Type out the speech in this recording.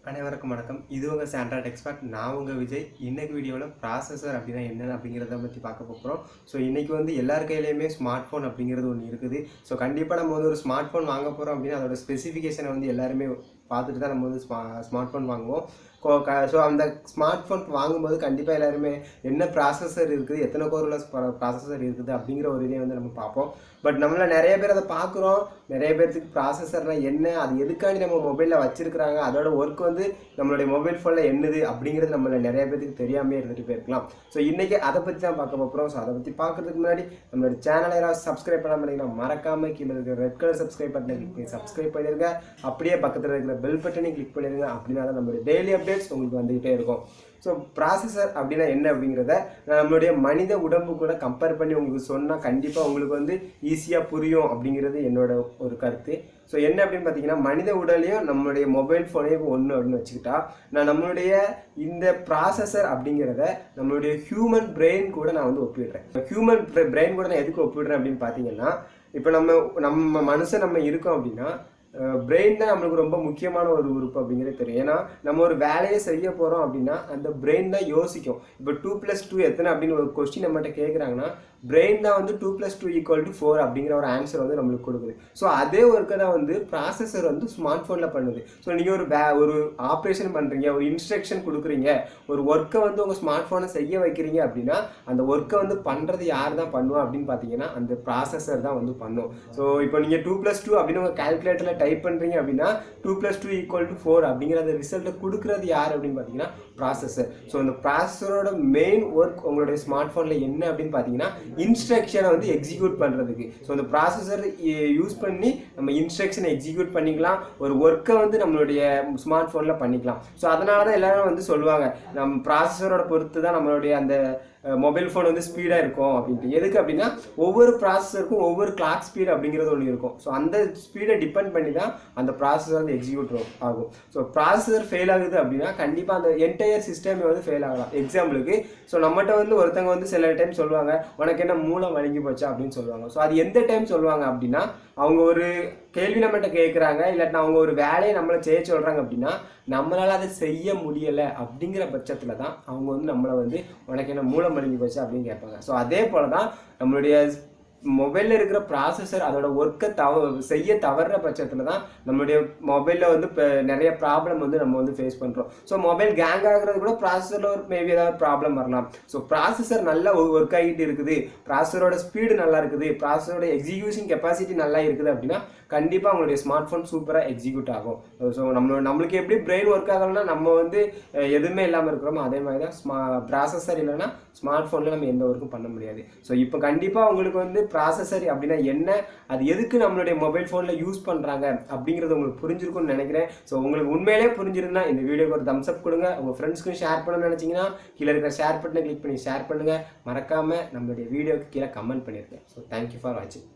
அனைவருக்கும் வணக்கம். இது உங்கள் SANTRA TECHSPOT. நான் உங்கள் விஜய். இன்னைக்கு வீடியோவில் ப்ராசஸர் அப்படின்னா என்னென்ன அப்படிங்கிறத பற்றி பார்க்க போகிறோம். ஸோ இன்றைக்கி வந்து எல்லார் கையிலையுமே ஸ்மார்ட் ஃபோன் அப்படிங்கிறது ஒன்று இருக்குது. ஸோ கண்டிப்பாக நம்ம வந்து ஒரு ஸ்மார்ட் ஃபோன் வாங்க போகிறோம் அப்படின்னா அதோட ஸ்பெசிஃபிகேஷனை வந்து எல்லாருமே பார்த்துட்டு தான் நம்ம வந்து ஸ்மார்ட் ஃபோன் வாங்குவோம். ஸோ அந்த ஸ்மார்ட் ஃபோன் வாங்கும்போது கண்டிப்பாக எல்லாருமே என்ன ப்ராசஸர் இருக்குது, எத்தனை கோருள்ள ப்ராசஸர் இருக்குது அப்படிங்கிற ஒரு இதை வந்து நம்ம பார்ப்போம். பட் நம்மள நிறைய பேர் அதை பார்க்குறோம். நிறைய பேர்த்துக்கு ப்ராசஸர்னால் என்ன, அது எதுக்காண்டி நம்ம மொபைலில் வச்சுருக்கிறாங்க, அதோட ஒர்க் வந்து நம்மளுடைய மொபைல் ஃபோனில் என்னது அப்படிங்கிறது நம்மள நிறைய பேருக்கு தெரியாமே இருந்துட்டு போயிருக்கலாம். ஸோ இன்றைக்கி அதை பற்றி தான் பார்க்க போகிறோம். ஸோ அதை பற்றி பார்க்குறதுக்கு முன்னாடி நம்மளோட சேனலை யாராவது சப்ஸ்கிரைப் பண்ண மாட்டீங்கன்னா மறக்காமல் கீழே இருக்கிற ரெட் கலர் சப்ஸ்கிரைப் பட்டனை கிளிக் பண்ணி சப்ஸ்கிரைப் பண்ணிடுங்க. அப்படியே பக்கத்தில் இருக்கிற பெல் பட்டனையும் கிளிக் பண்ணிடுங்க. அப்படின்னா தான் நம்மளுடைய டெய்லி அப்டேட்ஸ் உங்களுக்கு வந்துகிட்டே இருக்கும். ஸோ ப்ராசஸர் அப்படின்னா என்ன அப்படிங்கிறத நம்மளுடைய மனித உடம்பு கூட கம்பேர் பண்ணி உங்களுக்கு சொன்னால் கண்டிப்பாக உங்களுக்கு வந்து ஈஸியாக புரியும் அப்படிங்கிறது என்னோட ஒரு கருத்து. ஸோ என்ன அப்படின்னு பார்த்தீங்கன்னா, மனித உடலையும் நம்மளுடைய மொபைல் ஃபோனையும் ஒன்று அப்படின்னு வச்சுக்கிட்டா, நான் நம்மளுடைய இந்த ப்ராசஸர் அப்படிங்கிறத நம்மளுடைய ஹியூமன் பிரெயின் கூட நான் வந்து ஒப்பிடுறேன். ஹியூமன் பிரெயின் கூட நான் எதுக்கு ஒப்பிடுறேன் அப்படின்னு பார்த்தீங்கன்னா, இப்போ நம்ம மனுஷன் நம்ம இருக்கோம் அப்படின்னா பிரெயின் தான் நம்மளுக்கு ரொம்ப முக்கியமான ஒரு உறுப்பு அப்படிங்கிறது தெரியும். ஏன்னா நம்ம ஒரு வேலையை செய்ய போகிறோம் அப்படின்னா அந்த பிரெயின் தான் யோசிக்கும். இப்போ 2+2 எத்தனை அப்படின்னு ஒரு கொஸ்டின் நம்மகிட்ட கேட்குறாங்கன்னா பிரெயின் தான் வந்து 2+2 = 4 அப்படிங்கிற ஒரு ஆன்சர் வந்து நம்மளுக்கு கொடுக்குது. ஸோ அதே ஒர்க்கை தான் வந்து ப்ராசஸர் வந்து ஸ்மார்ட் ஃபோனில் பண்ணுது. ஸோ நீங்கள் ஒரு ஆப்ரேஷன் பண்ணுறீங்க, ஒரு இன்ஸ்ட்ரக்ஷன் கொடுக்குறீங்க, ஒரு ஒர்க்கை வந்து உங்கள் ஸ்மார்ட் ஃபோனை செய்ய வைக்கிறீங்க அப்படின்னா அந்த ஒர்க்கை வந்து பண்ணுறது யார் தான் பண்ணுவா அப்படின்னு பார்த்தீங்கன்னா அந்த ப்ராசஸர் தான் வந்து பண்ணும். ஸோ இப்போ நீங்கள் 2+2 அப்படின்னு உங்கள் கால்குலேட்டரில் டைப் பண்ணுறீங்க அப்படின்னா 2+2 = 4 அப்படிங்கிற அந்த ரிசல்ட்டை கொடுக்குறது யார் அப்படின்னு பார்த்தீங்கன்னா ப்ராசஸர். ஸோ அந்த ப்ராசஸரோட மெயின் ஒர்க் உங்களுடைய ஸ்மார்ட் ஃபோனில் என்ன அப்படின்னு பார்த்தீங்கன்னா இன்ஸ்ட்ரக்ஷனை வந்து எக்ஸிக்யூட் பண்ணுறதுக்கு. ஸோ அந்த ப்ராசஸர் யூஸ் பண்ணி நம்ம இன்ஸ்ட்ரக்ஷனை எக்ஸிக்யூட் பண்ணிக்கலாம், ஒரு ஒர்க்கை வந்து நம்மளுடைய ஸ்மார்ட் ஃபோனில் பண்ணிக்கலாம். ஸோ அதனால தான் எல்லாரும் வந்து சொல்லுவாங்க நம்ம ப்ராசஸரோட பொறுத்து தான் நம்மளுடைய அந்த மொபைல் ஃபோன் வந்து ஸ்பீடாக இருக்கும் அப்படின்ட்டு. எதுக்கு அப்படின்னா ஒவ்வொரு ப்ராசஸருக்கும் ஒவ்வொரு கிளாக் ஸ்பீடு அப்படிங்கிறது ஒன்று இருக்கும். ஸோ அந்த ஸ்பீடை டிபெண்ட் பண்ணி தான் அந்த ப்ராசஸர் வந்து எக்ஸிக்யூட் ஆகும். ஸோ ப்ராசஸர் ஃபெயில் ஆகுது அப்படின்னா கண்டிப்பாக அந்த என்டையர் சிஸ்டமே வந்து ஃபெயில் ஆகலாம். எக்ஸாம்பிளுக்கு ஸோ நம்மகிட்ட வந்து ஒருத்தவங்க வந்து சில டைம் சொல்லுவாங்க உனக்கு என்ன மூளை வழங்கி போச்சா அப்படின்னு சொல்லுவாங்க. ஸோ அது எந்த டைம் சொல்லுவாங்க அப்படின்னா அவங்க ஒரு கேள்வி நம்மகிட்ட கேட்குறாங்க, இல்லாட்டினா அவங்க ஒரு வேலையை நம்மளை செய்ய சொல்கிறாங்க அப்படின்னா நம்மளால் அதை செய்ய முடியலை அப்படிங்கிற பட்சத்தில் தான் அவங்க வந்து நம்மளை வந்து உனக்கு என்ன மூளை மழுங்கி போச்சு அப்படின்னு கேட்பாங்க. ஸோ அதே போல் தான் நம்மளுடைய மொபைலில் இருக்கிற ப்ராசஸர் அதோட ஒர்க்கை செய்ய தவறுற பட்சத்தில் தான் நம்மளுடைய மொபைலில் வந்து இப்போ நிறைய ப்ராப்ளம் வந்து நம்ம வந்து ஃபேஸ் பண்ணுறோம். ஸோ மொபைல் கேங் ஆகிறது கூட ப்ராசஸரில் ஒரு மேபி ஏதாவது ப்ராப்ளம் வரலாம். ஸோ ப்ராசஸர் நல்லா ஒர்க் ஆகிட்டு இருக்குது, ப்ராசஸரோட ஸ்பீடு நல்லா இருக்குது, ப்ராசஸரோட எக்ஸிக்யூஷன் கெப்பாசிட்டி நல்லா இருக்குது அப்படின்னா கண்டிப்பாக அவங்களுடைய ஸ்மார்ட் ஃபோன் சூப்பராக எக்ஸிக்யூட் ஆகும். ஸோ நம்மளுக்கு எப்படி பிரெயின் ஒர்க் ஆகலைன்னா நம்ம வந்து எதுவுமே இல்லாமல் இருக்கிறோமோ அதே மாதிரி தான் ப்ராசஸர் இல்லைன்னா ஸ்மார்ட் ஃபோனில் நம்ம எந்த ஒர்க்கும் பண்ண முடியாது. ஸோ இப்போ கண்டிப்பாக உங்களுக்கு வந்து ப்ராசஸர் அப்படின்னா என்ன, அது எதுக்கு நம்மளுடைய மொபைல் ஃபோனில் யூஸ் பண்ணுறாங்க அப்படிங்கிறது உங்களுக்கு புரிஞ்சிருக்கும்னு நினைக்கிறேன். ஸோ உங்களுக்கு உண்மையிலே புரிஞ்சிருந்தா இந்த வீடியோக்கு ஒரு தம்ஸ் அப் கொடுங்க. உங்கள் ஃப்ரெண்ட்ஸ்க்கும் ஷேர் பண்ணணும்னு நினச்சிங்கன்னா கீழே இருக்கிற ஷேர் பட்டனை கிளிக் பண்ணி ஷேர் பண்ணுங்கள். மறக்காமல் நம்மளுடைய வீடியோக்கு கீழே கமெண்ட் பண்ணியிருக்கேன். ஸோ தேங்க்யூ ஃபார் வாட்சிங்.